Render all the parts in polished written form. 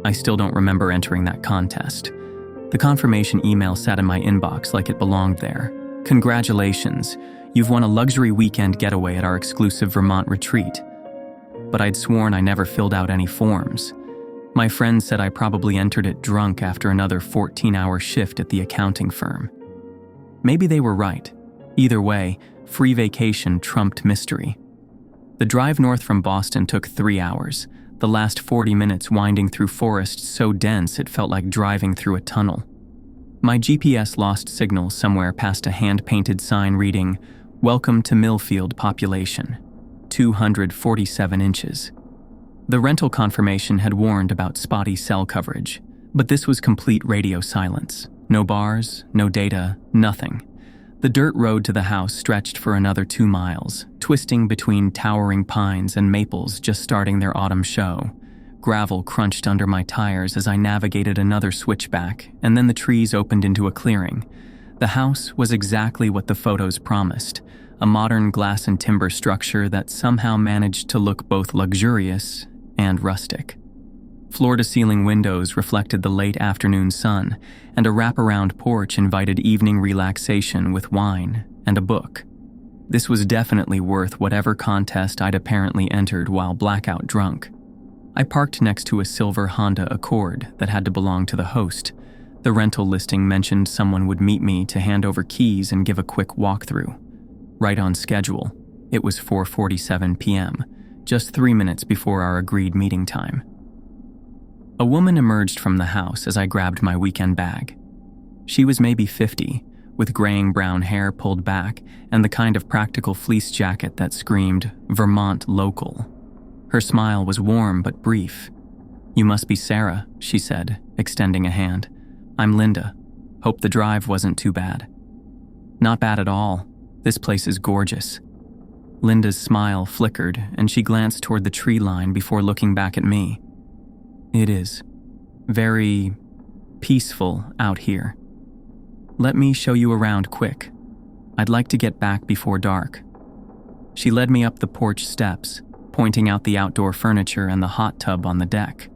I still don't remember entering that contest. The confirmation email sat in my inbox like it belonged there. Congratulations, you've won a luxury weekend getaway at our exclusive Vermont retreat. But I'd sworn I never filled out any forms. My friend said I probably entered it drunk after another 14-hour shift at the accounting firm. Maybe they were right. Either way, free vacation trumped mystery. The drive north from Boston took 3 hours, the last 40 minutes winding through forests so dense it felt like driving through a tunnel. My GPS lost signal somewhere past a hand-painted sign reading, "Welcome to Millfield Population, 247 inches." The rental confirmation had warned about spotty cell coverage, but this was complete radio silence. No bars, no data, nothing. The dirt road to the house stretched for another 2 miles, twisting between towering pines and maples just starting their autumn show. Gravel crunched under my tires as I navigated another switchback, and then the trees opened into a clearing. The house was exactly what the photos promised, a modern glass and timber structure that somehow managed to look both luxurious and rustic. Floor-to-ceiling windows reflected the late afternoon sun, and a wraparound porch invited evening relaxation with wine and a book. This was definitely worth whatever contest I'd apparently entered while blackout drunk. I parked next to a silver Honda Accord that had to belong to the host. The rental listing mentioned someone would meet me to hand over keys and give a quick walkthrough. Right on schedule. It was 4:47 p.m., just 3 minutes before our agreed meeting time. A woman emerged from the house as I grabbed my weekend bag. She was maybe 50, with graying brown hair pulled back and the kind of practical fleece jacket that screamed, "Vermont local." Her smile was warm but brief. "You must be Sarah," she said, extending a hand. "I'm Linda. Hope the drive wasn't too bad." "Not bad at all. This place is gorgeous." Linda's smile flickered, and she glanced toward the tree line before looking back at me. "It is. Very peaceful out here. Let me show you around quick. I'd like to get back before dark." She led me up the porch steps, pointing out the outdoor furniture and the hot tub on the deck.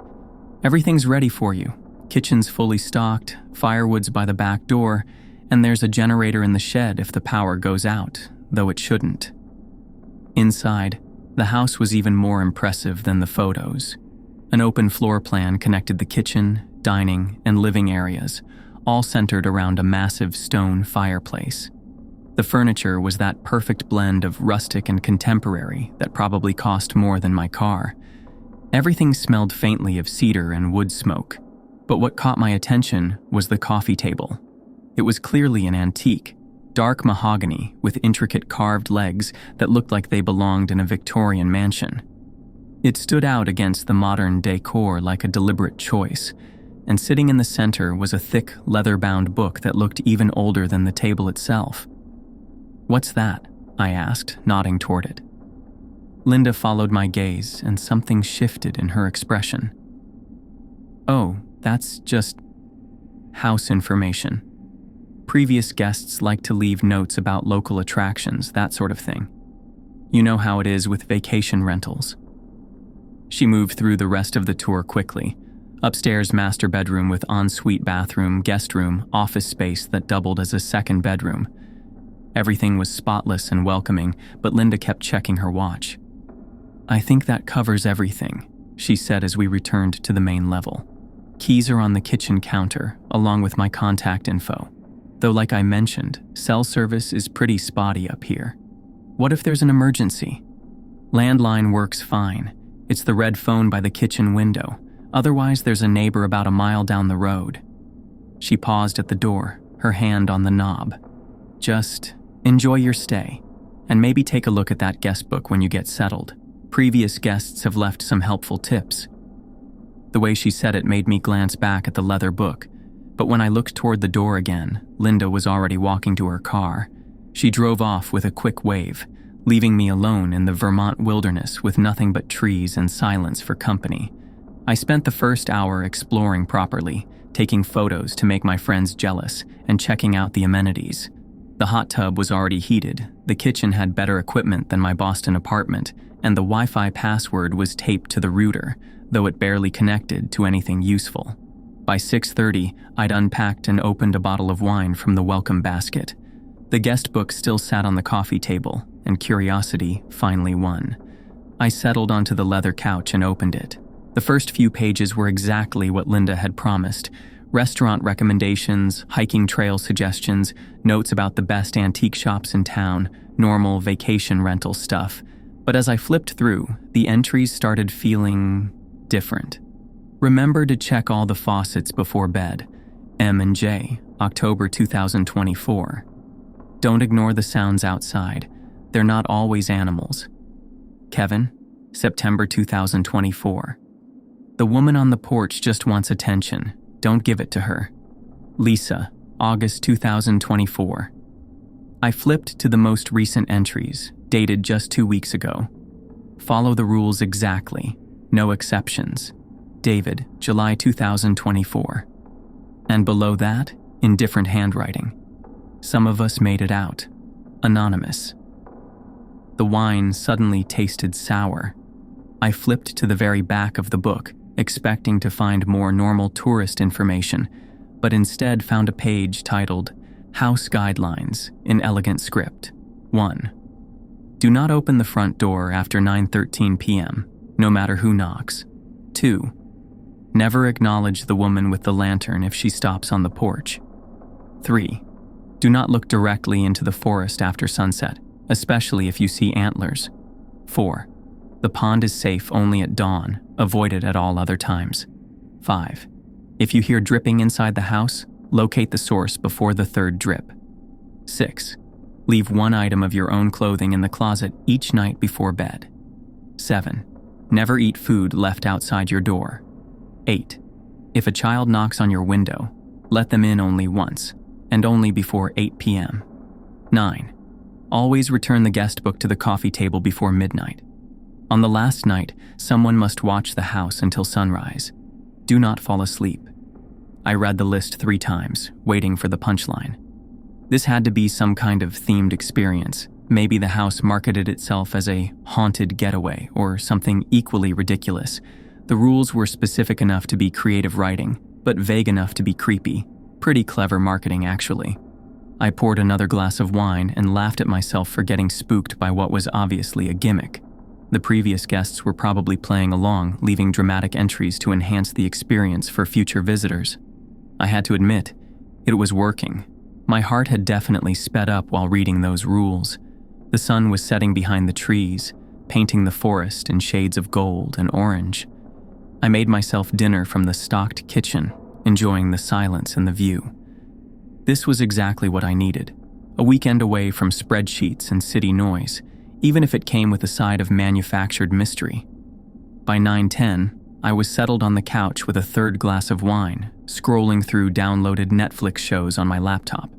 "Everything's ready for you. Kitchen's fully stocked, firewood's by the back door, and there's a generator in the shed if the power goes out, though it shouldn't." Inside, the house was even more impressive than the photos. An open floor plan connected the kitchen, dining, and living areas, all centered around a massive stone fireplace. The furniture was that perfect blend of rustic and contemporary that probably cost more than my car. Everything smelled faintly of cedar and wood smoke, but what caught my attention was the coffee table. It was clearly an antique, dark mahogany with intricate carved legs that looked like they belonged in a Victorian mansion. It stood out against the modern decor like a deliberate choice, and sitting in the center was a thick, leather-bound book that looked even older than the table itself. "What's that?" I asked, nodding toward it. Linda followed my gaze, and something shifted in her expression. "Oh, that's just house information. Previous guests like to leave notes about local attractions, that sort of thing. You know how it is with vacation rentals." She moved through the rest of the tour quickly. Upstairs master bedroom with ensuite bathroom, guest room, office space that doubled as a second bedroom. Everything was spotless and welcoming, but Linda kept checking her watch. "I think that covers everything," she said as we returned to the main level. "Keys are on the kitchen counter, along with my contact info. Though like I mentioned, cell service is pretty spotty up here. What if there's an emergency? Landline works fine. It's the red phone by the kitchen window. Otherwise, there's a neighbor about a mile down the road." She paused at the door, her hand on the knob. "Just enjoy your stay, and maybe take a look at that guest book when you get settled. Previous guests have left some helpful tips." The way she said it made me glance back at the leather book, but when I looked toward the door again, Linda was already walking to her car. She drove off with a quick wave, leaving me alone in the Vermont wilderness with nothing but trees and silence for company. I spent the first hour exploring properly, taking photos to make my friends jealous, and checking out the amenities. The hot tub was already heated, the kitchen had better equipment than my Boston apartment, and the Wi-Fi password was taped to the router, though it barely connected to anything useful. By 6:30, I'd unpacked and opened a bottle of wine from the welcome basket. The guest book still sat on the coffee table, and curiosity finally won. I settled onto the leather couch and opened it. The first few pages were exactly what Linda had promised: restaurant recommendations, hiking trail suggestions, notes about the best antique shops in town, normal vacation rental stuff. But as I flipped through, the entries started feeling different. Remember to check all the faucets before bed. M and J, October 2024. Don't ignore the sounds outside. They're not always animals. Kevin, September 2024. The woman on the porch just wants attention. Don't give it to her. Lisa, August 2024. I flipped to the most recent entries, dated just 2 weeks ago. Follow the rules exactly. No exceptions. David, July 2024. And below that, in different handwriting. Some of us made it out. Anonymous. The wine suddenly tasted sour. I flipped to the very back of the book, expecting to find more normal tourist information, but instead found a page titled House Guidelines in elegant script. 1. Do not open the front door after 9:13 p.m., no matter who knocks. 2. Never acknowledge the woman with the lantern if she stops on the porch. 3. Do not look directly into the forest after sunset, especially if you see antlers. 4. The pond is safe only at dawn, avoid it at all other times. 5. If you hear dripping inside the house, locate the source before the third drip. 6. Leave one item of your own clothing in the closet each night before bed. 7. Never eat food left outside your door. 8. If a child knocks on your window, let them in only once, and only before 8 p.m. 9. Always return the guest book to the coffee table before midnight. On the last night, someone must watch the house until sunrise. Do not fall asleep. I read the list 3 times, waiting for the punchline. This had to be some kind of themed experience. Maybe the house marketed itself as a haunted getaway or something equally ridiculous. The rules were specific enough to be creative writing, but vague enough to be creepy. Pretty clever marketing, actually. I poured another glass of wine and laughed at myself for getting spooked by what was obviously a gimmick. The previous guests were probably playing along, leaving dramatic entries to enhance the experience for future visitors. I had to admit, it was working. My heart had definitely sped up while reading those rules. The sun was setting behind the trees, painting the forest in shades of gold and orange. I made myself dinner from the stocked kitchen, enjoying the silence and the view. This was exactly what I needed. A weekend away from spreadsheets and city noise, even if it came with a side of manufactured mystery. By 9:10, I was settled on the couch with a third glass of wine, scrolling through downloaded Netflix shows on my laptop.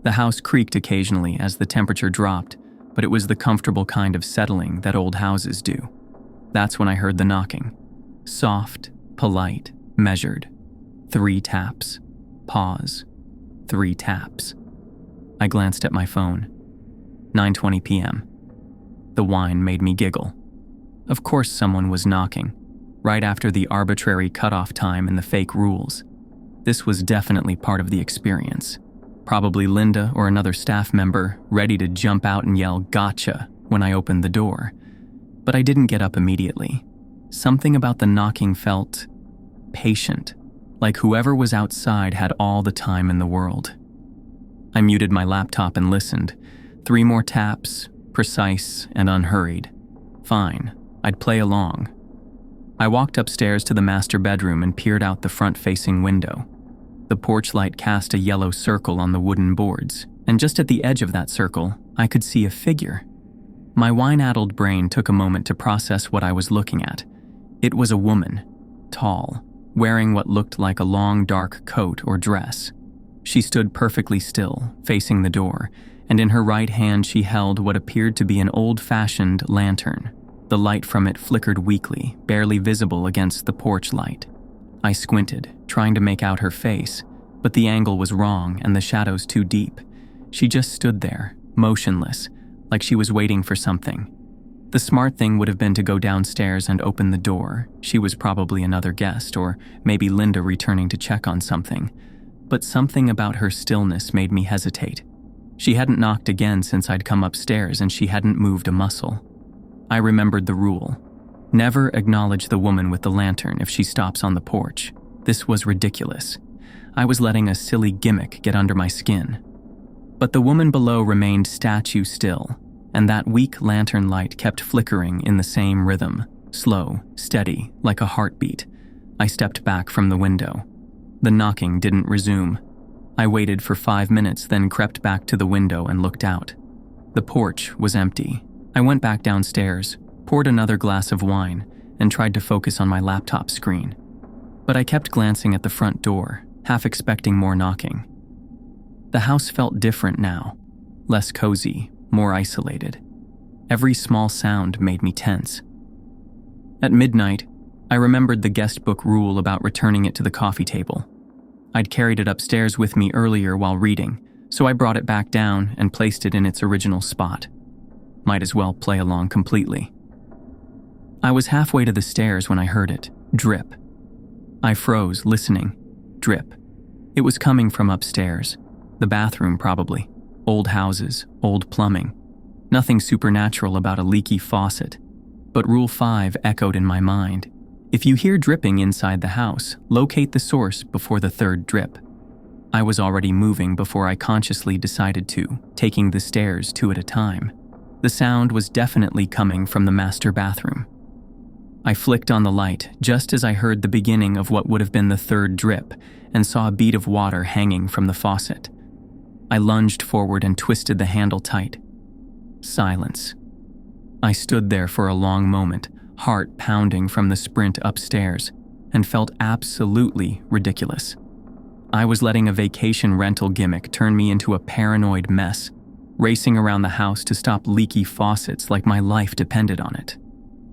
The house creaked occasionally as the temperature dropped, but it was the comfortable kind of settling that old houses do. That's when I heard the knocking. Soft, polite, measured. 3 taps. Pause. 3 taps. I glanced at my phone. 9:20 p.m. The wine made me giggle. Of course someone was knocking, right after the arbitrary cutoff time in the fake rules. This was definitely part of the experience. Probably Linda or another staff member, ready to jump out and yell "gotcha" when I opened the door. But I didn't get up immediately. Something about the knocking felt patient, like whoever was outside had all the time in the world. I muted my laptop and listened. 3 more taps, precise and unhurried. Fine, I'd play along. I walked upstairs to the master bedroom and peered out the front-facing window. The porch light cast a yellow circle on the wooden boards, and just at the edge of that circle, I could see a figure. My wine-addled brain took a moment to process what I was looking at. It was a woman, tall, wearing what looked like a long dark coat or dress. She stood perfectly still, facing the door, and in her right hand she held what appeared to be an old-fashioned lantern. The light from it flickered weakly, barely visible against the porch light. I squinted, trying to make out her face, but the angle was wrong and the shadows too deep. She just stood there, motionless, like she was waiting for something. The smart thing would have been to go downstairs and open the door. She was probably another guest, or maybe Linda returning to check on something. But something about her stillness made me hesitate. She hadn't knocked again since I'd come upstairs, and she hadn't moved a muscle. I remembered the rule. Never acknowledge the woman with the lantern if she stops on the porch. This was ridiculous. I was letting a silly gimmick get under my skin. But the woman below remained statue still, and that weak lantern light kept flickering in the same rhythm, slow, steady, like a heartbeat. I stepped back from the window. The knocking didn't resume. I waited for 5 minutes, then crept back to the window and looked out. The porch was empty. I went back downstairs, poured another glass of wine, and tried to focus on my laptop screen. But I kept glancing at the front door, half expecting more knocking. The house felt different now, less cozy, more isolated. Every small sound made me tense. At midnight, I remembered the guest book rule about returning it to the coffee table. I'd carried it upstairs with me earlier while reading, so I brought it back down and placed it in its original spot. Might as well play along completely. I was halfway to the stairs when I heard it, drip. I froze, listening. Drip. It was coming from upstairs. The bathroom, probably. Old houses, old plumbing. Nothing supernatural about a leaky faucet. But Rule 5 echoed in my mind. If you hear dripping inside the house, locate the source before the third drip. I was already moving before I consciously decided to, taking the stairs 2 at a time. The sound was definitely coming from the master bathroom. I flicked on the light just as I heard the beginning of what would have been the third drip and saw a bead of water hanging from the faucet. I lunged forward and twisted the handle tight. Silence. I stood there for a long moment, heart pounding from the sprint upstairs, and felt absolutely ridiculous. I was letting a vacation rental gimmick turn me into a paranoid mess, racing around the house to stop leaky faucets like my life depended on it.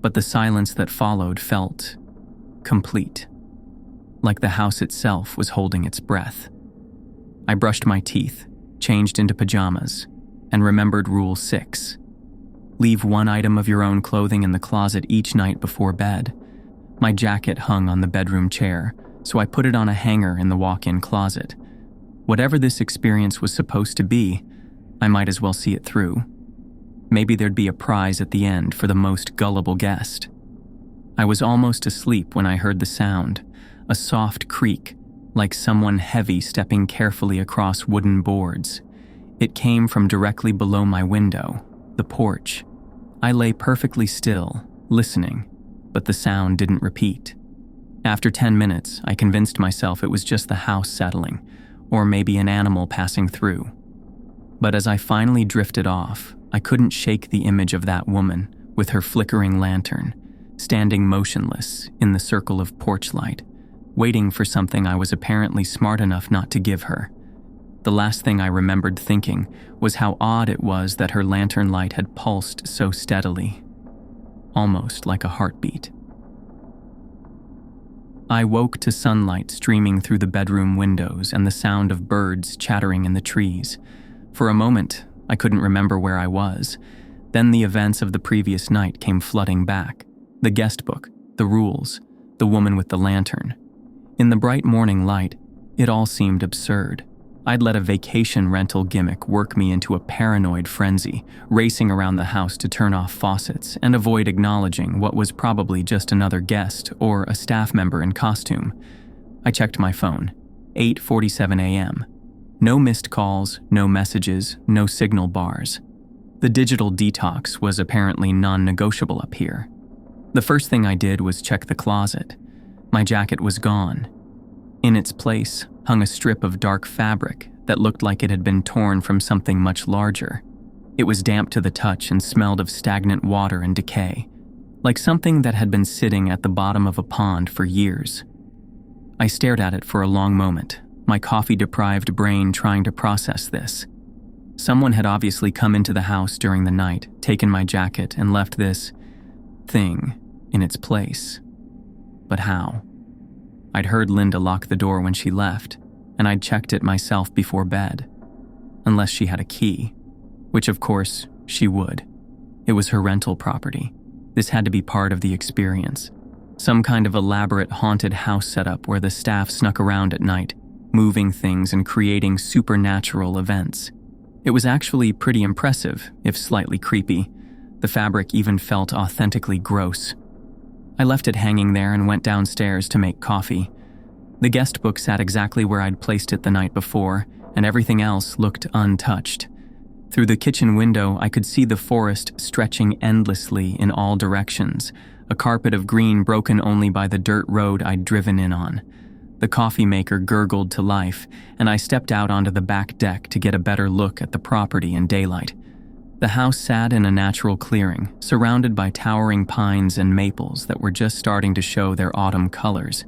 But the silence that followed felt complete, like the house itself was holding its breath. I brushed my teeth, changed into pajamas, and remembered Rule 6. Leave one item of your own clothing in the closet each night before bed. My jacket hung on the bedroom chair, so I put it on a hanger in the walk-in closet. Whatever this experience was supposed to be, I might as well see it through. Maybe there'd be a prize at the end for the most gullible guest. I was almost asleep when I heard the sound, a soft creak, like someone heavy stepping carefully across wooden boards. It came from directly below my window, the porch. I lay perfectly still, listening, but the sound didn't repeat. After 10 minutes, I convinced myself it was just the house settling, or maybe an animal passing through. But as I finally drifted off, I couldn't shake the image of that woman with her flickering lantern, standing motionless in the circle of porch light, waiting for something I was apparently smart enough not to give her. The last thing I remembered thinking was how odd it was that her lantern light had pulsed so steadily, almost like a heartbeat. I woke to sunlight streaming through the bedroom windows and the sound of birds chattering in the trees. For a moment, I couldn't remember where I was. Then the events of the previous night came flooding back. The guest book, the rules, the woman with the lantern. In the bright morning light, it all seemed absurd. I'd let a vacation rental gimmick work me into a paranoid frenzy, racing around the house to turn off faucets and avoid acknowledging what was probably just another guest or a staff member in costume. I checked my phone. 8:47 a.m. No missed calls, no messages, no signal bars. The digital detox was apparently non-negotiable up here. The first thing I did was check the closet. My jacket was gone. In its place hung a strip of dark fabric that looked like it had been torn from something much larger. It was damp to the touch and smelled of stagnant water and decay, like something that had been sitting at the bottom of a pond for years. I stared at it for a long moment, my coffee-deprived brain trying to process this. Someone had obviously come into the house during the night, taken my jacket, and left this thing in its place. But how? I'd heard Linda lock the door when she left, and I'd checked it myself before bed. Unless she had a key, which of course she would. It was her rental property. This had to be part of the experience. Some kind of elaborate haunted house setup where the staff snuck around at night, moving things and creating supernatural events. It was actually pretty impressive, if slightly creepy. The fabric even felt authentically gross. I left it hanging there and went downstairs to make coffee. The guest book sat exactly where I'd placed it the night before, and everything else looked untouched. Through the kitchen window, I could see the forest stretching endlessly in all directions, a carpet of green broken only by the dirt road I'd driven in on. The coffee maker gurgled to life, and I stepped out onto the back deck to get a better look at the property in daylight. The house sat in a natural clearing, surrounded by towering pines and maples that were just starting to show their autumn colors.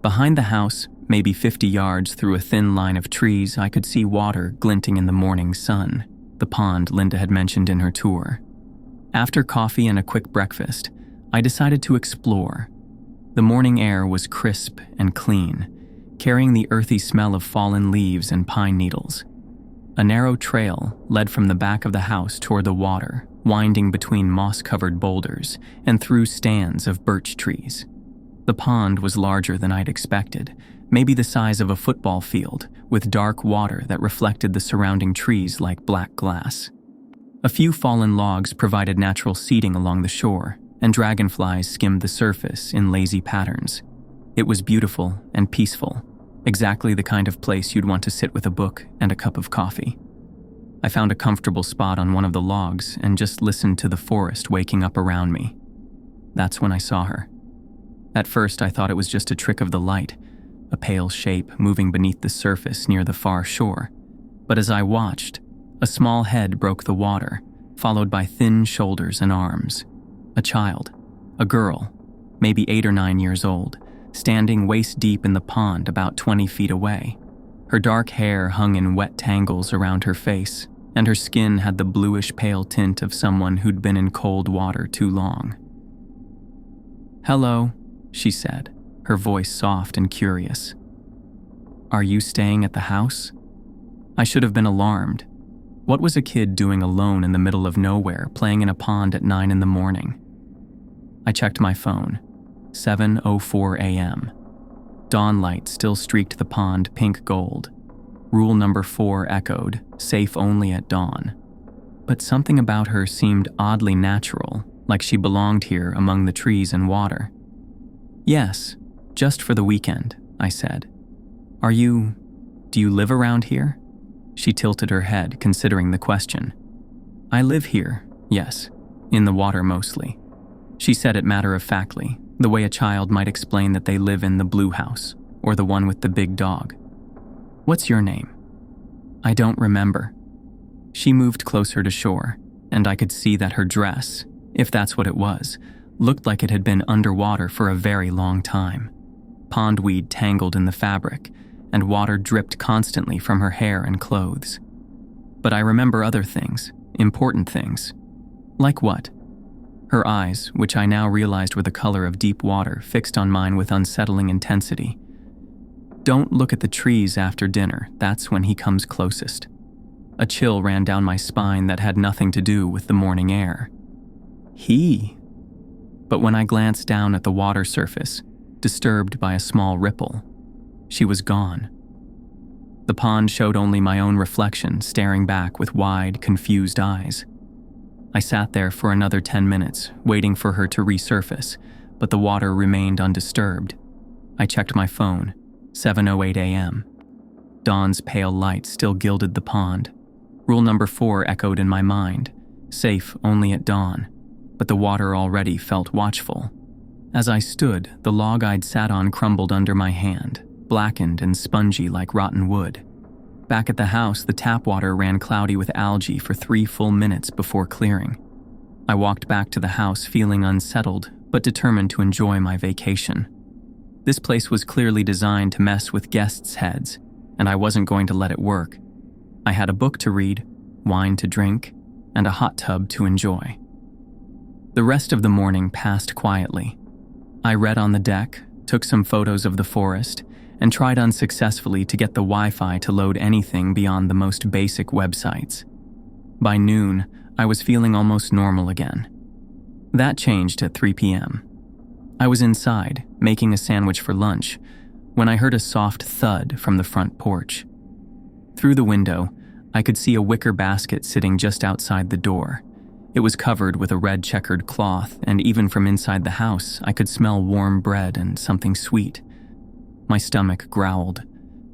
Behind the house, maybe 50 yards through a thin line of trees, I could see water glinting in the morning sun, the pond Linda had mentioned in her tour. After coffee and a quick breakfast, I decided to explore. The morning air was crisp and clean, carrying the earthy smell of fallen leaves and pine needles. A narrow trail led from the back of the house toward the water, winding between moss-covered boulders and through stands of birch trees. The pond was larger than I'd expected, maybe the size of a football field, with dark water that reflected the surrounding trees like black glass. A few fallen logs provided natural seating along the shore, and dragonflies skimmed the surface in lazy patterns. It was beautiful and peaceful, exactly the kind of place you'd want to sit with a book and a cup of coffee. I found a comfortable spot on one of the logs and just listened to the forest waking up around me. That's when I saw her. At first, I thought it was just a trick of the light, a pale shape moving beneath the surface near the far shore. But as I watched, a small head broke the water, followed by thin shoulders and arms. A child, a girl, maybe 8 or 9 years old, standing waist-deep in the pond about 20 feet away. Her dark hair hung in wet tangles around her face, and her skin had the bluish-pale tint of someone who'd been in cold water too long. "Hello," she said, her voice soft and curious. "Are you staying at the house?" I should have been alarmed. What was a kid doing alone in the middle of nowhere, playing in a pond at 9 in the morning? I checked my phone. 7:04 a.m. Dawn light still streaked the pond pink gold. Rule number 4 echoed, safe only at dawn. But something about her seemed oddly natural, like she belonged here among the trees and water. "Yes, just for the weekend," I said. Do you live around here?" She tilted her head, considering the question. "I live here, yes, in the water mostly." She said it matter-of-factly, the way a child might explain that they live in the blue house, or the one with the big dog. "What's your name?" "I don't remember." She moved closer to shore, and I could see that her dress, if that's what it was, looked like it had been underwater for a very long time. Pondweed tangled in the fabric, and water dripped constantly from her hair and clothes. But I remember other things, important things. Like what? Her eyes, which I now realized were the color of deep water, fixed on mine with unsettling intensity. "Don't look at the trees after dinner, that's when he comes closest." A chill ran down my spine that had nothing to do with the morning air. He? But when I glanced down at the water surface, disturbed by a small ripple, she was gone. The pond showed only my own reflection, staring back with wide, confused eyes. I sat there for another 10 minutes, waiting for her to resurface, but the water remained undisturbed. I checked my phone, 7:08 a.m. Dawn's pale light still gilded the pond. Rule number 4 echoed in my mind, safe only at dawn, but the water already felt watchful. As I stood, the log I'd sat on crumbled under my hand, blackened and spongy like rotten wood. Back at the house, the tap water ran cloudy with algae for 3 full minutes before clearing. I walked back to the house feeling unsettled, but determined to enjoy my vacation. This place was clearly designed to mess with guests' heads, and I wasn't going to let it work. I had a book to read, wine to drink, and a hot tub to enjoy. The rest of the morning passed quietly. I read on the deck, took some photos of the forest, and tried unsuccessfully to get the Wi-Fi to load anything beyond the most basic websites. By noon, I was feeling almost normal again. That changed at 3 p.m. I was inside, making a sandwich for lunch, when I heard a soft thud from the front porch. Through the window, I could see a wicker basket sitting just outside the door. It was covered with a red checkered cloth, and even from inside the house, I could smell warm bread and something sweet. My stomach growled.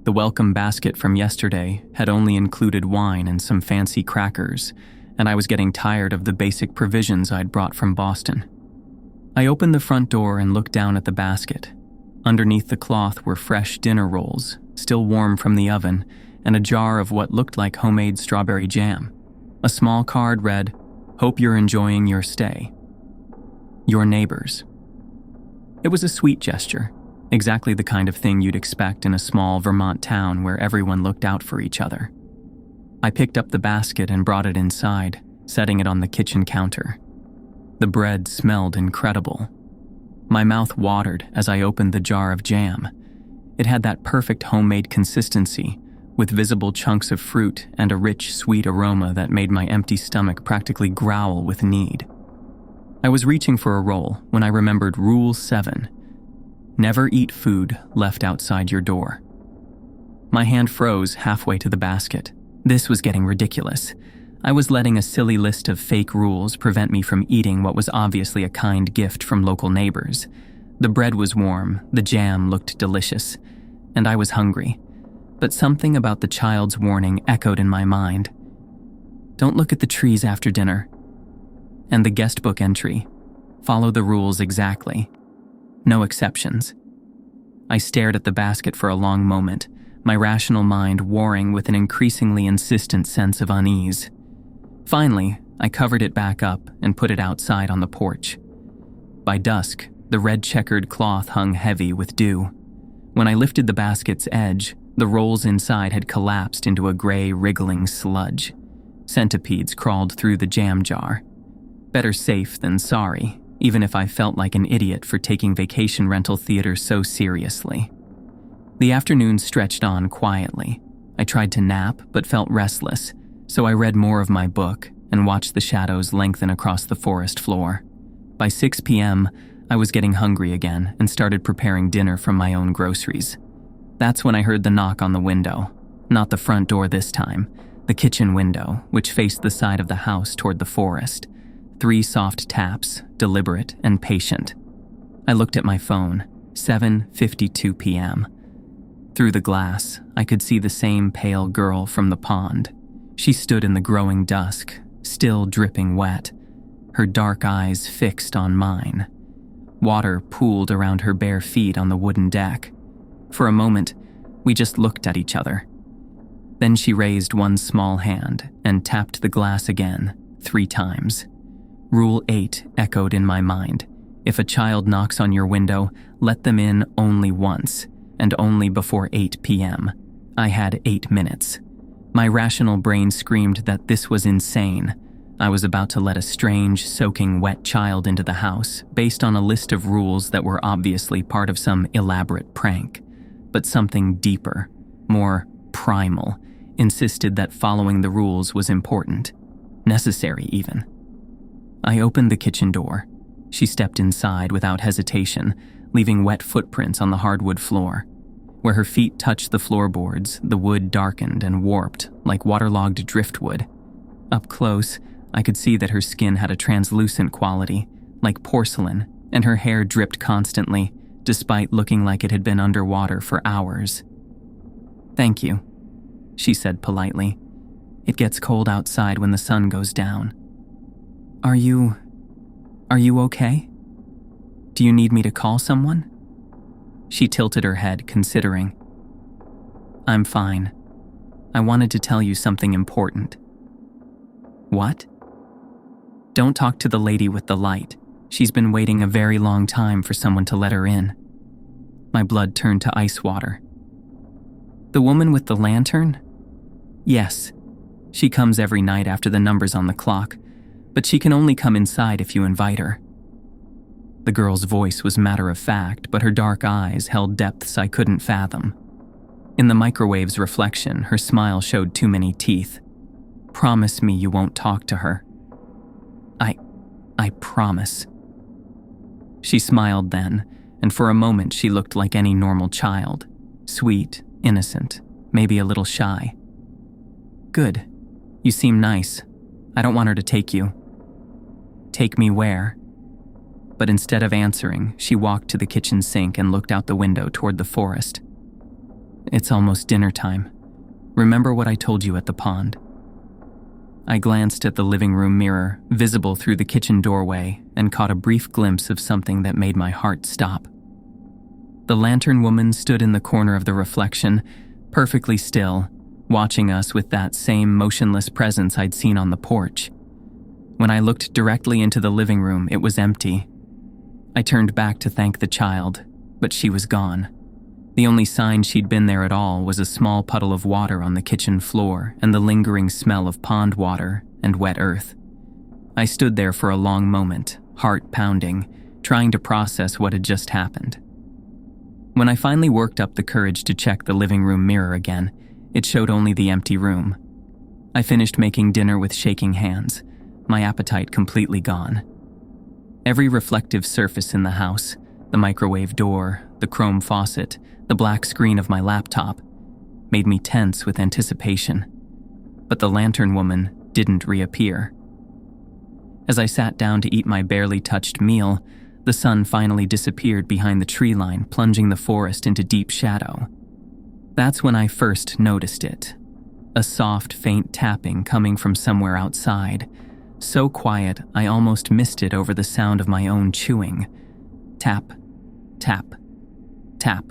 The welcome basket from yesterday had only included wine and some fancy crackers, and I was getting tired of the basic provisions I'd brought from Boston. I opened the front door and looked down at the basket. Underneath the cloth were fresh dinner rolls, still warm from the oven, and a jar of what looked like homemade strawberry jam. A small card read, "Hope you're enjoying your stay. Your neighbors." It was a sweet gesture, exactly the kind of thing you'd expect in a small Vermont town where everyone looked out for each other. I picked up the basket and brought it inside, setting it on the kitchen counter. The bread smelled incredible. My mouth watered as I opened the jar of jam. It had that perfect homemade consistency, with visible chunks of fruit and a rich, sweet aroma that made my empty stomach practically growl with need. I was reaching for a roll when I remembered Rule 7. Never eat food left outside your door. My hand froze halfway to the basket. This was getting ridiculous. I was letting a silly list of fake rules prevent me from eating what was obviously a kind gift from local neighbors. The bread was warm, the jam looked delicious, and I was hungry. But something about the child's warning echoed in my mind. Don't look at the trees after dinner. And the guest book entry. Follow the rules exactly. No exceptions. I stared at the basket for a long moment, my rational mind warring with an increasingly insistent sense of unease. Finally, I covered it back up and put it outside on the porch. By dusk, the red checkered cloth hung heavy with dew. When I lifted the basket's edge, the rolls inside had collapsed into a gray, wriggling sludge. Centipedes crawled through the jam jar. Better safe than sorry, even if I felt like an idiot for taking vacation rental theater so seriously. The afternoon stretched on quietly. I tried to nap, but felt restless, so I read more of my book and watched the shadows lengthen across the forest floor. By 6 p.m., I was getting hungry again and started preparing dinner from my own groceries. That's when I heard the knock on the window. Not the front door this time, the kitchen window, which faced the side of the house toward the forest. 3 soft taps, deliberate and patient. I looked at my phone, 7:52 p.m. Through the glass, I could see the same pale girl from the pond. She stood in the growing dusk, still dripping wet, her dark eyes fixed on mine. Water pooled around her bare feet on the wooden deck. For a moment, we just looked at each other. Then she raised one small hand and tapped the glass again, 3 times. Rule 8 echoed in my mind. If a child knocks on your window, let them in only once, and only before 8 p.m. I had 8 minutes. My rational brain screamed that this was insane. I was about to let a strange, soaking wet child into the house based on a list of rules that were obviously part of some elaborate prank. But something deeper, more primal, insisted that following the rules was important, necessary even. I opened the kitchen door. She stepped inside without hesitation, leaving wet footprints on the hardwood floor. Where her feet touched the floorboards, the wood darkened and warped like waterlogged driftwood. Up close, I could see that her skin had a translucent quality, like porcelain, and her hair dripped constantly, despite looking like it had been underwater for hours. "Thank you," she said politely. "It gets cold outside when the sun goes down. Are you okay? Do you need me to call someone?" She tilted her head, considering. "I'm fine. I wanted to tell you something important." "What?" "Don't talk to the lady with the light. She's been waiting a very long time for someone to let her in." My blood turned to ice water. "The woman with the lantern?" "Yes. She comes every night after the numbers on the clock, but she can only come inside if you invite her." The girl's voice was matter-of-fact, but her dark eyes held depths I couldn't fathom. In the microwave's reflection, her smile showed too many teeth. "Promise me you won't talk to her." I promise." She smiled then, and for a moment she looked like any normal child. Sweet, innocent, maybe a little shy. "Good. You seem nice. I don't want her to take you." "Take me where?" But instead of answering, she walked to the kitchen sink and looked out the window toward the forest. "It's almost dinner time. Remember what I told you at the pond?" I glanced at the living room mirror, visible through the kitchen doorway, and caught a brief glimpse of something that made my heart stop. The lantern woman stood in the corner of the reflection, perfectly still, watching us with that same motionless presence I'd seen on the porch. When I looked directly into the living room, it was empty. I turned back to thank the child, but she was gone. The only sign she'd been there at all was a small puddle of water on the kitchen floor and the lingering smell of pond water and wet earth. I stood there for a long moment, heart pounding, trying to process what had just happened. When I finally worked up the courage to check the living room mirror again, it showed only the empty room. I finished making dinner with shaking hands, my appetite completely gone. Every reflective surface in the house, the microwave door, the chrome faucet, the black screen of my laptop, made me tense with anticipation. But the lantern woman didn't reappear. As I sat down to eat my barely touched meal, the sun finally disappeared behind the tree line, plunging the forest into deep shadow. That's when I first noticed it. A soft, faint tapping coming from somewhere outside. So quiet, I almost missed it over the sound of my own chewing. Tap, tap, tap.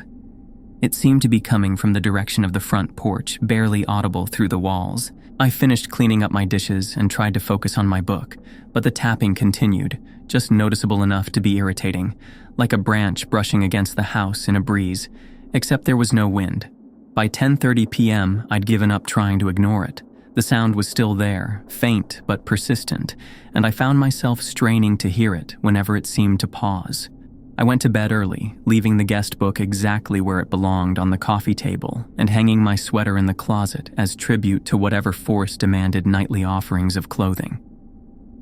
It seemed to be coming from the direction of the front porch, barely audible through the walls. I finished cleaning up my dishes and tried to focus on my book, but the tapping continued, just noticeable enough to be irritating, like a branch brushing against the house in a breeze, except there was no wind. By 10:30 p.m., I'd given up trying to ignore it. The sound was still there, faint but persistent, and I found myself straining to hear it whenever it seemed to pause. I went to bed early, leaving the guest book exactly where it belonged on the coffee table and hanging my sweater in the closet as tribute to whatever force demanded nightly offerings of clothing.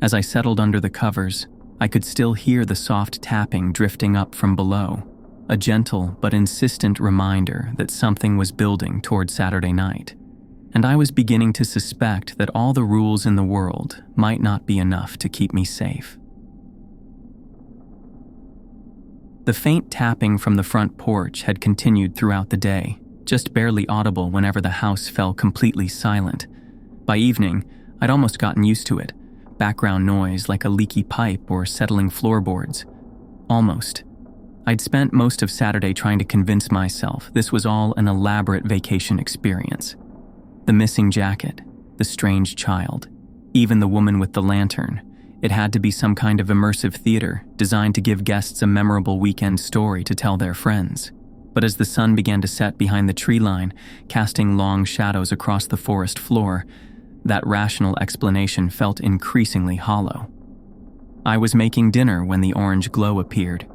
As I settled under the covers, I could still hear the soft tapping drifting up from below, a gentle but insistent reminder that something was building toward Saturday night. And I was beginning to suspect that all the rules in the world might not be enough to keep me safe. The faint tapping from the front porch had continued throughout the day, just barely audible whenever the house fell completely silent. By evening, I'd almost gotten used to it, background noise like a leaky pipe or settling floorboards. Almost. I'd spent most of Saturday trying to convince myself this was all an elaborate vacation experience. The missing jacket, the strange child, even the woman with the lantern. It had to be some kind of immersive theater designed to give guests a memorable weekend story to tell their friends. But as the sun began to set behind the tree line, casting long shadows across the forest floor, that rational explanation felt increasingly hollow. I was making dinner when the orange glow appeared.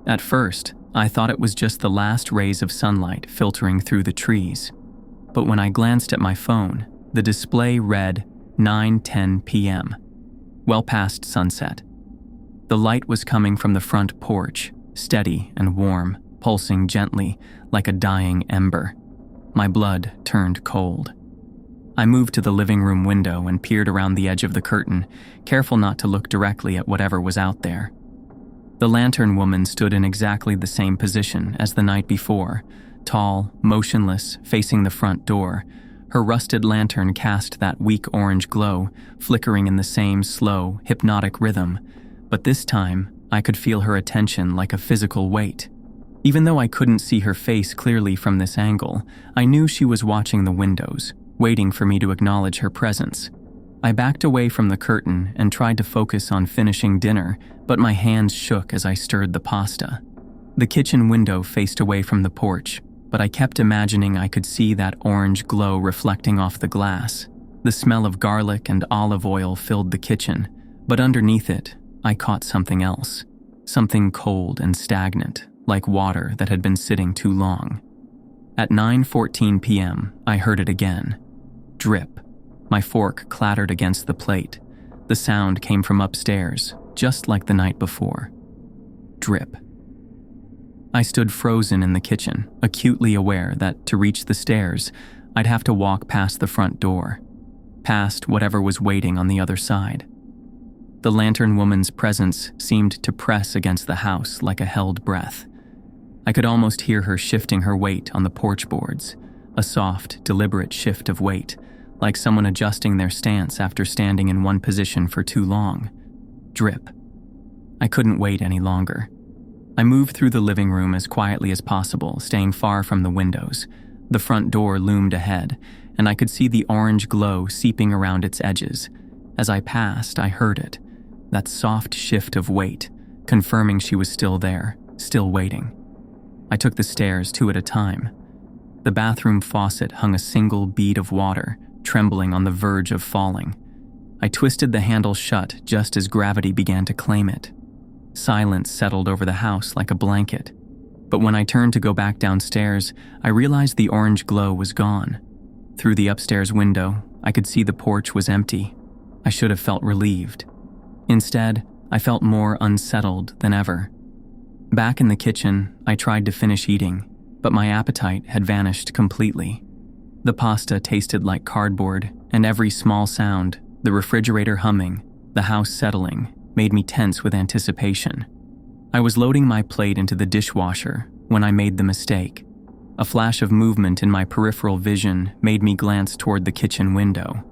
At first, I thought it was just the last rays of sunlight filtering through the trees. But when I glanced at my phone, the display read 9:10 p.m., well past sunset. The light was coming from the front porch, steady and warm, pulsing gently like a dying ember. My blood turned cold. I moved to the living room window and peered around the edge of the curtain, careful not to look directly at whatever was out there. The lantern woman stood in exactly the same position as the night before, tall, motionless, facing the front door. Her rusted lantern cast that weak orange glow, flickering in the same slow, hypnotic rhythm, but this time I could feel her attention like a physical weight. Even though I couldn't see her face clearly from this angle, I knew she was watching the windows, waiting for me to acknowledge her presence. I backed away from the curtain and tried to focus on finishing dinner, but my hands shook as I stirred the pasta. The kitchen window faced away from the porch, but I kept imagining I could see that orange glow reflecting off the glass. The smell of garlic and olive oil filled the kitchen, but underneath it, I caught something else. Something cold and stagnant, like water that had been sitting too long. At 9:14 p.m., I heard it again. Drip. My fork clattered against the plate. The sound came from upstairs, just like the night before. Drip. I stood frozen in the kitchen, acutely aware that to reach the stairs, I'd have to walk past the front door, past whatever was waiting on the other side. The lantern woman's presence seemed to press against the house like a held breath. I could almost hear her shifting her weight on the porch boards, a soft, deliberate shift of weight, like someone adjusting their stance after standing in one position for too long. Drip. I couldn't wait any longer. I moved through the living room as quietly as possible, staying far from the windows. The front door loomed ahead, and I could see the orange glow seeping around its edges. As I passed, I heard it, that soft shift of weight, confirming she was still there, still waiting. I took the stairs 2 at a time. The bathroom faucet hung a single bead of water, trembling on the verge of falling. I twisted the handle shut just as gravity began to claim it. Silence settled over the house like a blanket. But when I turned to go back downstairs, I realized the orange glow was gone. Through the upstairs window, I could see the porch was empty. I should have felt relieved. Instead, I felt more unsettled than ever. Back in the kitchen, I tried to finish eating, but my appetite had vanished completely. The pasta tasted like cardboard, and every small sound, the refrigerator humming, the house settling, made me tense with anticipation. I was loading my plate into the dishwasher when I made the mistake. A flash of movement in my peripheral vision made me glance toward the kitchen window.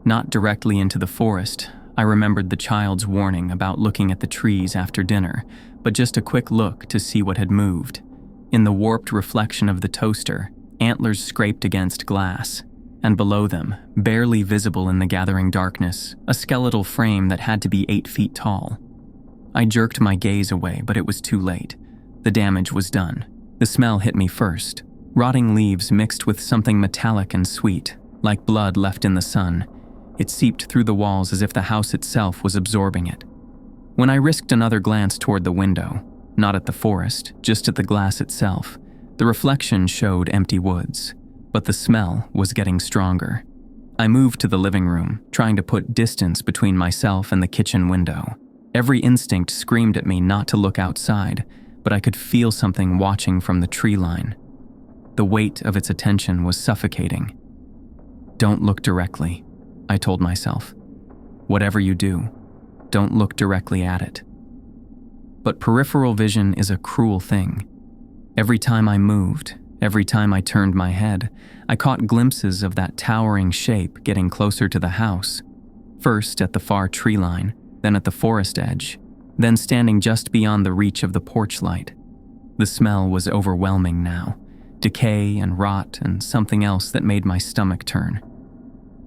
Not directly into the forest, I remembered the child's warning about looking at the trees after dinner, but just a quick look to see what had moved. In the warped reflection of the toaster, antlers scraped against glass, and below them, barely visible in the gathering darkness, a skeletal frame that had to be 8 feet tall. I jerked my gaze away, but it was too late. The damage was done. The smell hit me first. Rotting leaves mixed with something metallic and sweet, like blood left in the sun. It seeped through the walls as if the house itself was absorbing it. When I risked another glance toward the window, not at the forest, just at the glass itself, the reflection showed empty woods, but the smell was getting stronger. I moved to the living room, trying to put distance between myself and the kitchen window. Every instinct screamed at me not to look outside, but I could feel something watching from the tree line. The weight of its attention was suffocating. "Don't look directly," I told myself. "Whatever you do, don't look directly at it." But peripheral vision is a cruel thing. Every time I moved, every time I turned my head, I caught glimpses of that towering shape getting closer to the house. First at the far tree line, then at the forest edge, then standing just beyond the reach of the porch light. The smell was overwhelming now, decay and rot and something else that made my stomach turn.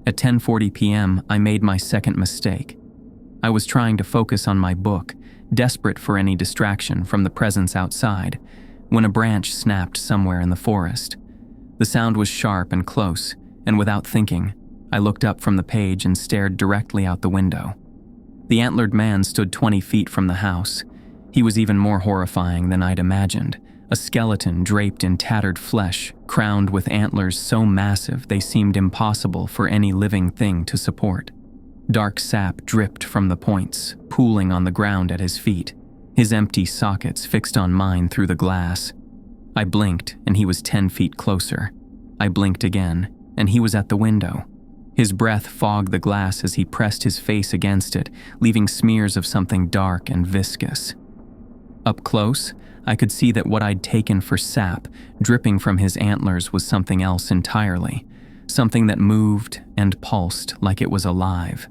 At 10:40 p.m., I made my second mistake. I was trying to focus on my book, desperate for any distraction from the presence outside, when a branch snapped somewhere in the forest. The sound was sharp and close, and without thinking, I looked up from the page and stared directly out the window. The antlered man stood 20 feet from the house. He was even more horrifying than I'd imagined, a skeleton draped in tattered flesh, crowned with antlers so massive they seemed impossible for any living thing to support. Dark sap dripped from the points, pooling on the ground at his feet, his empty sockets fixed on mine through the glass. I blinked, and he was 10 feet closer. I blinked again, and he was at the window. His breath fogged the glass as he pressed his face against it, leaving smears of something dark and viscous. Up close, I could see that what I'd taken for sap, dripping from his antlers, was something else entirely, something that moved and pulsed like it was alive.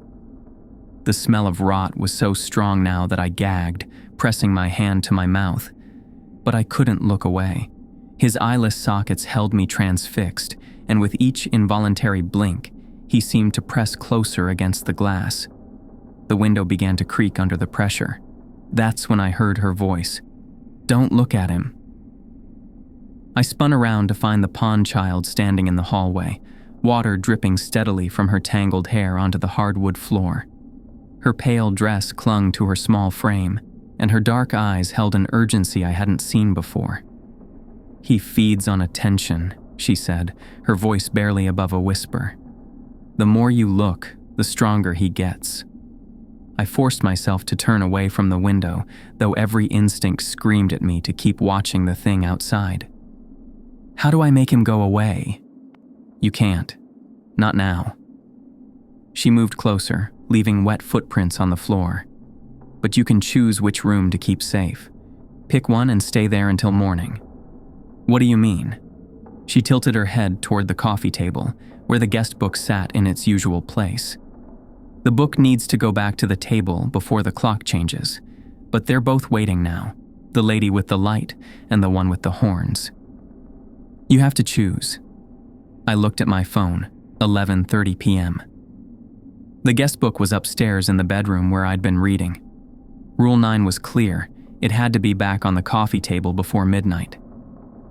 The smell of rot was so strong now that I gagged, pressing my hand to my mouth. But I couldn't look away. His eyeless sockets held me transfixed, and with each involuntary blink, he seemed to press closer against the glass. The window began to creak under the pressure. That's when I heard her voice. "Don't look at him." I spun around to find the pond child standing in the hallway, water dripping steadily from her tangled hair onto the hardwood floor. Her pale dress clung to her small frame, and her dark eyes held an urgency I hadn't seen before. "He feeds on attention," she said, her voice barely above a whisper. "The more you look, the stronger he gets." I forced myself to turn away from the window, though every instinct screamed at me to keep watching the thing outside. How do I make him go away? You can't. Not now. She moved closer, leaving wet footprints on the floor. But you can choose which room to keep safe. Pick one and stay there until morning. What do you mean? She tilted her head toward the coffee table, where the guest book sat in its usual place. The book needs to go back to the table before the clock changes, but they're both waiting now, the lady with the light and the one with the horns. You have to choose. I looked at my phone, 11:30 p.m. The guest book was upstairs in the bedroom where I'd been reading. Rule 9 was clear. It had to be back on the coffee table before midnight.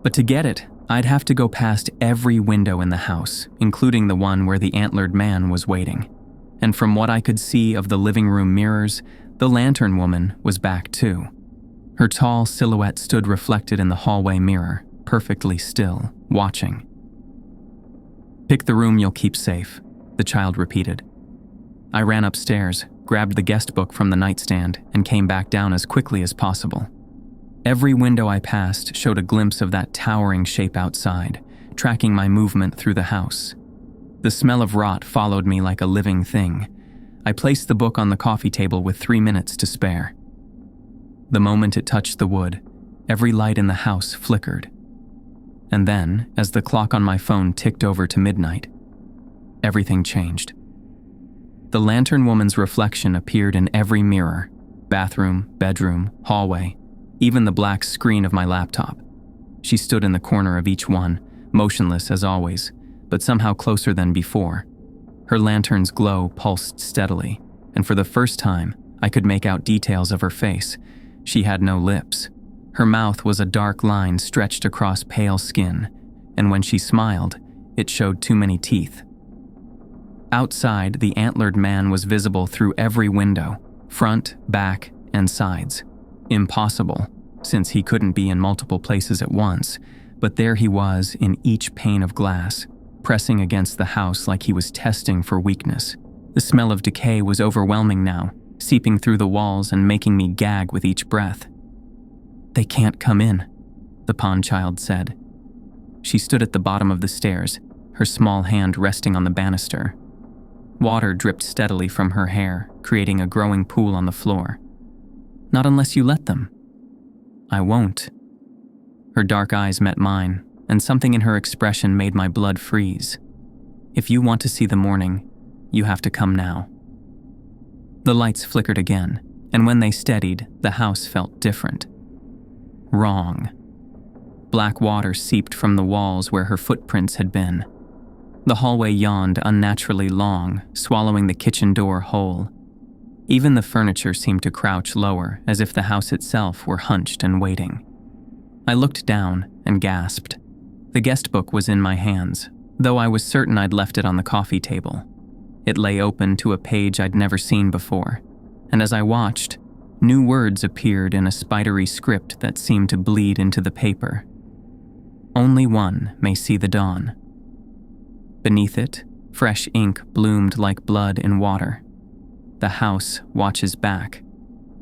But to get it, I'd have to go past every window in the house, including the one where the antlered man was waiting. And from what I could see of the living room mirrors, the lantern woman was back too. Her tall silhouette stood reflected in the hallway mirror, perfectly still, watching. Pick the room you'll keep safe, the child repeated. I ran upstairs, grabbed the guest book from the nightstand, and came back down as quickly as possible. Every window I passed showed a glimpse of that towering shape outside, tracking my movement through the house. The smell of rot followed me like a living thing. I placed the book on the coffee table with 3 minutes to spare. The moment it touched the wood, every light in the house flickered. And then, as the clock on my phone ticked over to midnight, everything changed. The lantern woman's reflection appeared in every mirror, bathroom, bedroom, hallway, even the black screen of my laptop. She stood in the corner of each one, motionless as always, but somehow closer than before. Her lantern's glow pulsed steadily, and for the first time, I could make out details of her face. She had no lips. Her mouth was a dark line stretched across pale skin, and when she smiled, it showed too many teeth. Outside, the antlered man was visible through every window, front, back, and sides. Impossible, since he couldn't be in multiple places at once, but there he was in each pane of glass, pressing against the house like he was testing for weakness. The smell of decay was overwhelming now, seeping through the walls and making me gag with each breath. They can't come in, the pond child said. She stood at the bottom of the stairs, her small hand resting on the banister. Water dripped steadily from her hair, creating a growing pool on the floor. Not unless you let them. I won't. Her dark eyes met mine, and something in her expression made my blood freeze. If you want to see the morning, you have to come now. The lights flickered again, and when they steadied, the house felt different. Wrong. Black water seeped from the walls where her footprints had been. The hallway yawned unnaturally long, swallowing the kitchen door whole. Even the furniture seemed to crouch lower, as if the house itself were hunched and waiting. I looked down and gasped. The guest book was in my hands, though I was certain I'd left it on the coffee table. It lay open to a page I'd never seen before, and as I watched, new words appeared in a spidery script that seemed to bleed into the paper. Only one may see the dawn. Beneath it, fresh ink bloomed like blood in water. The house watches back.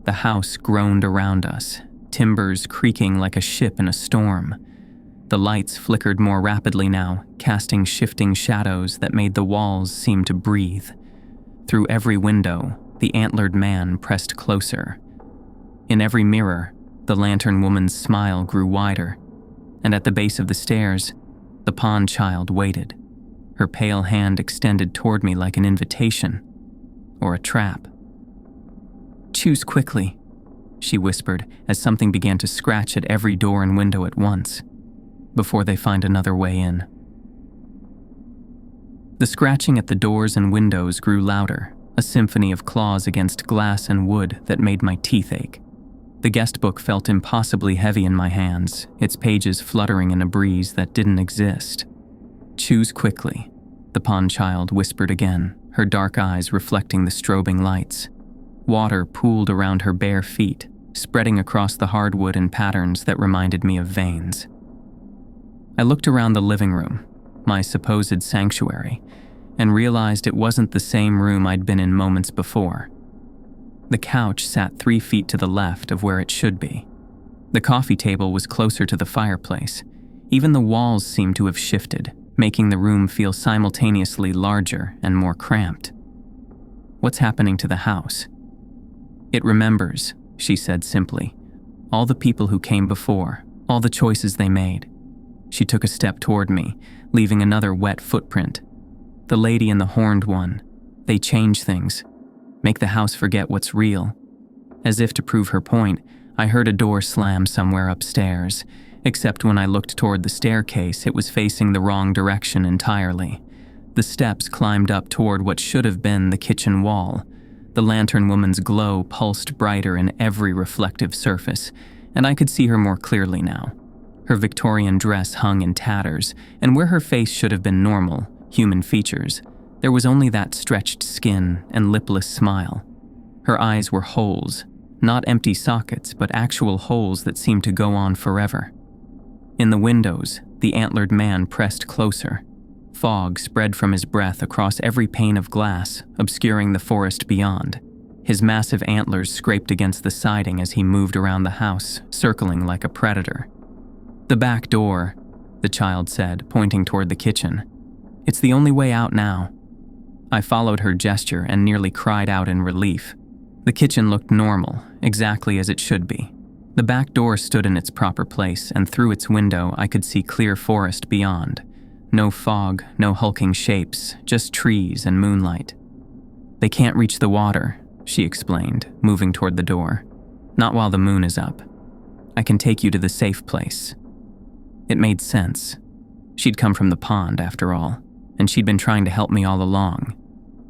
The house groaned around us, timbers creaking like a ship in a storm. The lights flickered more rapidly now, casting shifting shadows that made the walls seem to breathe. Through every window, the antlered man pressed closer. In every mirror, the lantern woman's smile grew wider, and at the base of the stairs, the pond child waited, her pale hand extended toward me like an invitation or a trap. Choose quickly, she whispered as something began to scratch at every door and window at once, before they find another way in. The scratching at the doors and windows grew louder, a symphony of claws against glass and wood that made my teeth ache. The guest book felt impossibly heavy in my hands, its pages fluttering in a breeze that didn't exist. Choose quickly, the pond child whispered again, her dark eyes reflecting the strobing lights. Water pooled around her bare feet, spreading across the hardwood in patterns that reminded me of veins. I looked around the living room, my supposed sanctuary, and realized it wasn't the same room I'd been in moments before. The couch sat 3 feet to the left of where it should be. The coffee table was closer to the fireplace. Even the walls seemed to have shifted, making the room feel simultaneously larger and more cramped. "What's happening to the house?" "It remembers," she said simply. "All the people who came before, all the choices they made." She took a step toward me, leaving another wet footprint. "The lady and the horned one, they change things, make the house forget what's real." As if to prove her point, I heard a door slam somewhere upstairs, except when I looked toward the staircase, it was facing the wrong direction entirely. The steps climbed up toward what should have been the kitchen wall. The lantern woman's glow pulsed brighter in every reflective surface, and I could see her more clearly now. Her Victorian dress hung in tatters, and where her face should have been normal, human features, there was only that stretched skin and lipless smile. Her eyes were holes, not empty sockets, but actual holes that seemed to go on forever. In the windows, the antlered man pressed closer. Fog spread from his breath across every pane of glass, obscuring the forest beyond. His massive antlers scraped against the siding as he moved around the house, circling like a predator. "The back door," the child said, pointing toward the kitchen. "It's the only way out now." I followed her gesture and nearly cried out in relief. The kitchen looked normal, exactly as it should be. The back door stood in its proper place, and through its window I could see clear forest beyond. No fog, no hulking shapes, just trees and moonlight. "They can't reach the water," she explained, moving toward the door. "Not while the moon is up. I can take you to the safe place." It made sense. She'd come from the pond, after all, and she'd been trying to help me all along.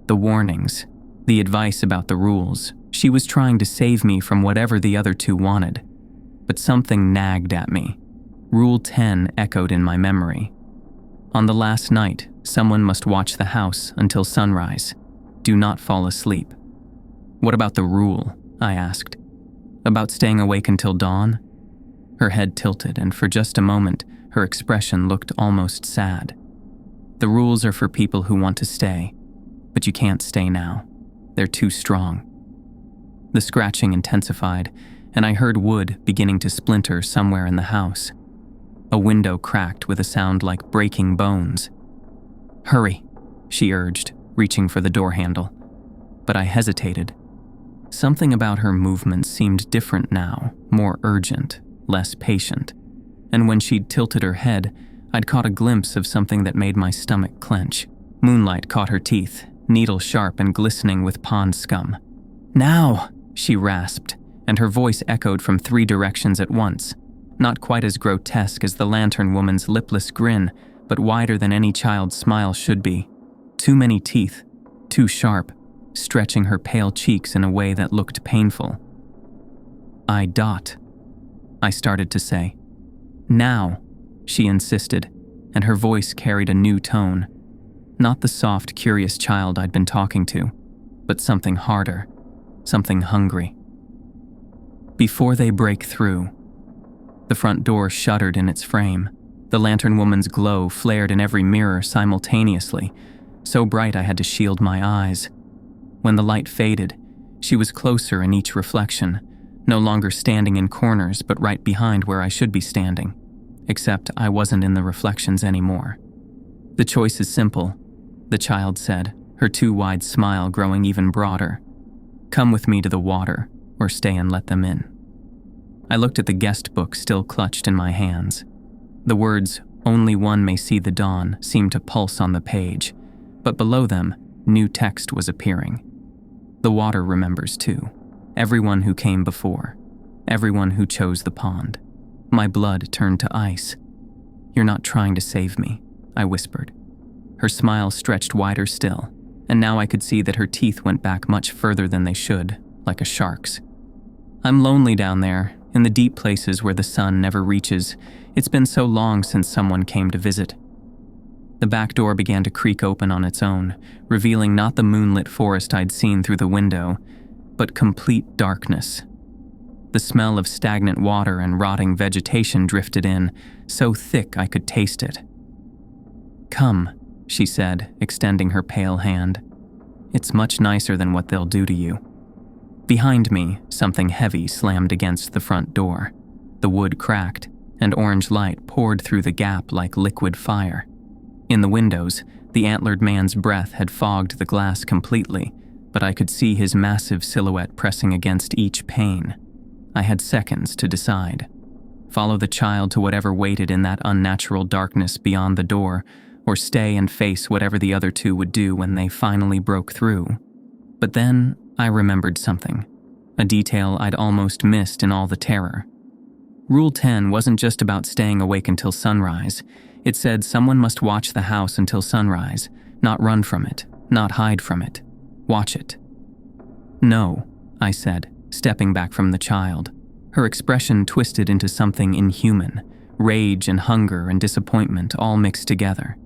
The warnings, the advice about the rules, she was trying to save me from whatever the other two wanted. But something nagged at me. Rule 10 echoed in my memory. On the last night, someone must watch the house until sunrise. Do not fall asleep. "What about the rule?" I asked. "About staying awake until dawn?" Her head tilted, and for just a moment, her expression looked almost sad. "The rules are for people who want to stay, but you can't stay now. They're too strong." The scratching intensified, and I heard wood beginning to splinter somewhere in the house. A window cracked with a sound like breaking bones. "Hurry," she urged, reaching for the door handle. But I hesitated. Something about her movements seemed different now, more urgent, less patient. And when she'd tilted her head, I'd caught a glimpse of something that made my stomach clench. Moonlight caught her teeth, needle sharp and glistening with pond scum. "Now!" she rasped, and her voice echoed from 3 directions at once. Not quite as grotesque as the lantern woman's lipless grin, but wider than any child's smile should be. Too many teeth, too sharp, stretching her pale cheeks in a way that looked painful. I started to say. "Now," she insisted, and her voice carried a new tone. Not the soft, curious child I'd been talking to, but something harder, something hungry. "Before they break through." The front door shuddered in its frame. The lantern woman's glow flared in every mirror simultaneously, so bright I had to shield my eyes. When the light faded, she was closer in each reflection, no longer standing in corners but right behind where I should be standing, except I wasn't in the reflections anymore. "The choice is simple," the child said, her too wide smile growing even broader. "Come with me to the water, or stay and let them in." I looked at the guest book still clutched in my hands. The words, "Only one may see the dawn," seemed to pulse on the page, but below them, new text was appearing. The water remembers too. Everyone who came before. Everyone who chose the pond. My blood turned to ice. "You're not trying to save me," I whispered. Her smile stretched wider still, and now I could see that her teeth went back much further than they should, like a shark's. "I'm lonely down there, in the deep places where the sun never reaches. It's been so long since someone came to visit." The back door began to creak open on its own, revealing not the moonlit forest I'd seen through the window, but complete darkness. The smell of stagnant water and rotting vegetation drifted in, so thick I could taste it. "Come," she said, extending her pale hand. "It's much nicer than what they'll do to you." Behind me, something heavy slammed against the front door. The wood cracked, and orange light poured through the gap like liquid fire. In the windows, the antlered man's breath had fogged the glass completely, but I could see his massive silhouette pressing against each pane. I had seconds to decide. Follow the child to whatever waited in that unnatural darkness beyond the door, or stay and face whatever the other two would do when they finally broke through. But then I remembered something, a detail I'd almost missed in all the terror. Rule 10 wasn't just about staying awake until sunrise. It said someone must watch the house until sunrise, not run from it, not hide from it. Watch it. No, I said, stepping back from the child. Her expression twisted into something inhuman, rage and hunger and disappointment all mixed together.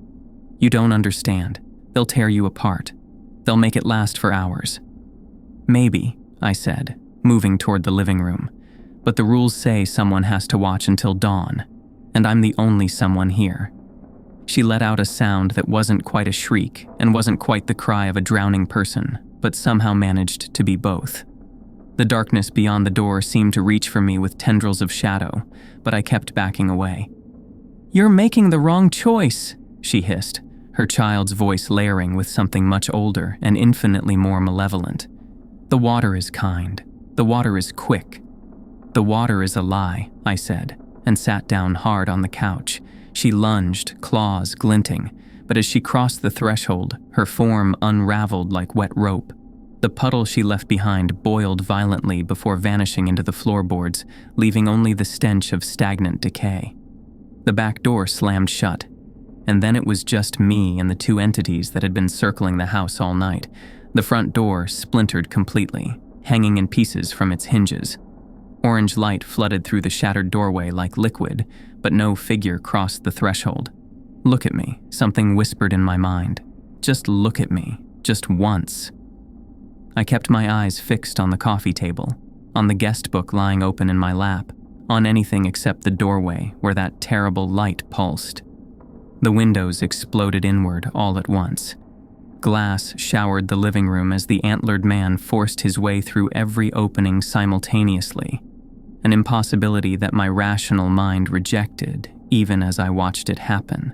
You don't understand. They'll tear you apart. They'll make it last for hours. Maybe, I said, moving toward the living room. But the rules say someone has to watch until dawn, and I'm the only someone here. She let out a sound that wasn't quite a shriek and wasn't quite the cry of a drowning person, but somehow managed to be both. The darkness beyond the door seemed to reach for me with tendrils of shadow, but I kept backing away. "You're making the wrong choice," she hissed, her child's voice layering with something much older and infinitely more malevolent. "The water is kind. The water is quick. The water is a lie," I said, and sat down hard on the couch. She lunged, claws glinting, but as she crossed the threshold, her form unraveled like wet rope. The puddle she left behind boiled violently before vanishing into the floorboards, leaving only the stench of stagnant decay. The back door slammed shut, and then it was just me and the two entities that had been circling the house all night. The front door splintered completely, hanging in pieces from its hinges. Orange light flooded through the shattered doorway like liquid, but no figure crossed the threshold. "Look at me," something whispered in my mind. "Just look at me, just once." I kept my eyes fixed on the coffee table, on the guest book lying open in my lap, on anything except the doorway where that terrible light pulsed. The windows exploded inward all at once. Glass showered the living room as the antlered man forced his way through every opening simultaneously, an impossibility that my rational mind rejected even as I watched it happen.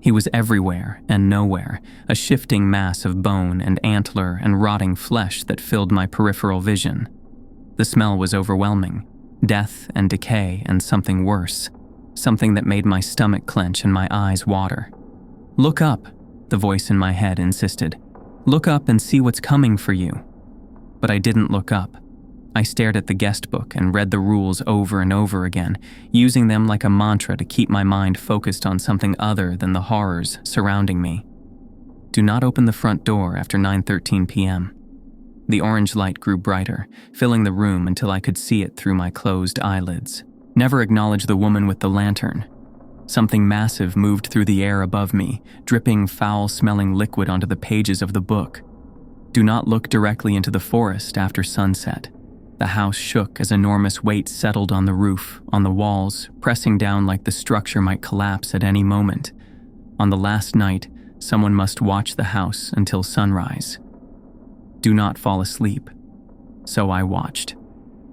He was everywhere and nowhere, a shifting mass of bone and antler and rotting flesh that filled my peripheral vision. The smell was overwhelming, death and decay and something worse, something that made my stomach clench and my eyes water. "Look up," the voice in my head insisted. "Look up and see what's coming for you." But I didn't look up. I stared at the guest book and read the rules over and over again, using them like a mantra to keep my mind focused on something other than the horrors surrounding me. Do not open the front door after 9:13 p.m. The orange light grew brighter, filling the room until I could see it through my closed eyelids. Never acknowledge the woman with the lantern. Something massive moved through the air above me, dripping foul-smelling liquid onto the pages of the book. Do not look directly into the forest after sunset. The house shook as enormous weight settled on the roof, on the walls, pressing down like the structure might collapse at any moment. On the last night, someone must watch the house until sunrise. Do not fall asleep. So I watched.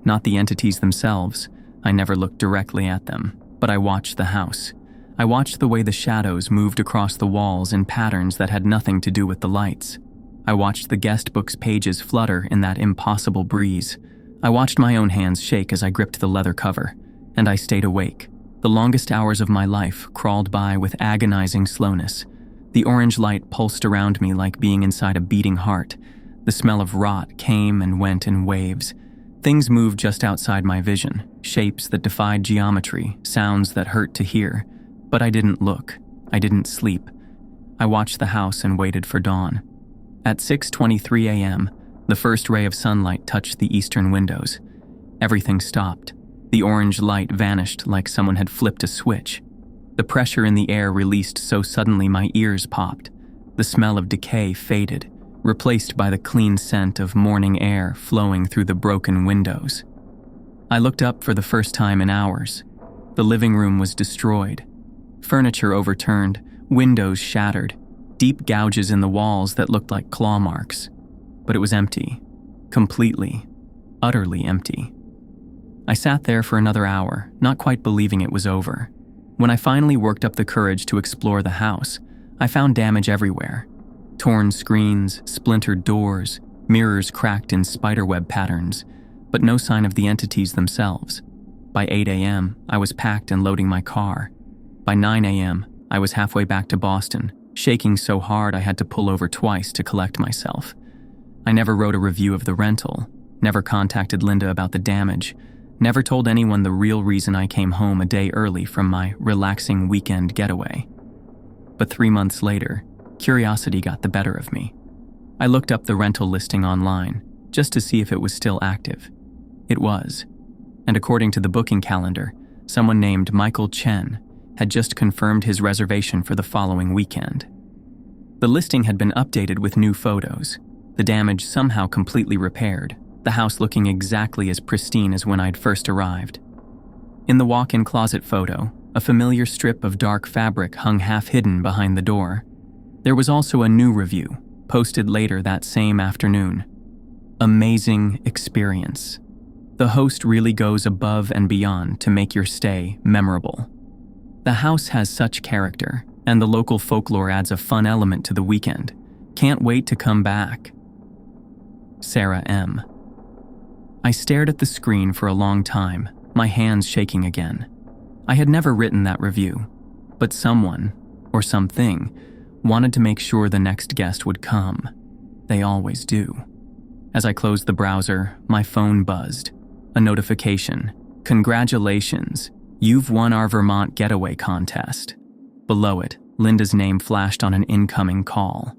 Not the entities themselves. I never looked directly at them, but I watched the house. I watched the way the shadows moved across the walls in patterns that had nothing to do with the lights. I watched the guest book's pages flutter in that impossible breeze. I watched my own hands shake as I gripped the leather cover, and I stayed awake. The longest hours of my life crawled by with agonizing slowness. The orange light pulsed around me like being inside a beating heart. The smell of rot came and went in waves. Things moved just outside my vision, shapes that defied geometry, sounds that hurt to hear. But I didn't look. I didn't sleep. I watched the house and waited for dawn. At 6:23 a.m., the first ray of sunlight touched the eastern windows. Everything stopped. The orange light vanished like someone had flipped a switch. The pressure in the air released so suddenly my ears popped. The smell of decay faded, replaced by the clean scent of morning air flowing through the broken windows. I looked up for the first time in hours. The living room was destroyed. Furniture overturned, windows shattered, deep gouges in the walls that looked like claw marks. But it was empty. Completely. utterly empty. I sat there for another hour, not quite believing it was over. When I finally worked up the courage to explore the house, I found damage everywhere. Torn screens, splintered doors, mirrors cracked in spiderweb patterns, but no sign of the entities themselves. By 8 a.m., I was packed and loading my car. By 9 a.m., I was halfway back to Boston, shaking so hard I had to pull over twice to collect myself. I never wrote a review of the rental, never contacted Linda about the damage, never told anyone the real reason I came home a day early from my relaxing weekend getaway. But 3 months later, curiosity got the better of me. I looked up the rental listing online, just to see if it was still active. It was. And according to the booking calendar, someone named Michael Chen had just confirmed his reservation for the following weekend. The listing had been updated with new photos, the damage somehow completely repaired, the house looking exactly as pristine as when I'd first arrived. In the walk-in closet photo, a familiar strip of dark fabric hung half-hidden behind the door. There was also a new review, posted later that same afternoon. Amazing experience. The host really goes above and beyond to make your stay memorable. The house has such character, and the local folklore adds a fun element to the weekend. Can't wait to come back. Sarah M. I stared at the screen for a long time, my hands shaking again. I had never written that review, but someone, or something, wanted to make sure the next guest would come. They always do. As I closed the browser, my phone buzzed. A notification. Congratulations, you've won our Vermont getaway contest. Below it, Linda's name flashed on an incoming call.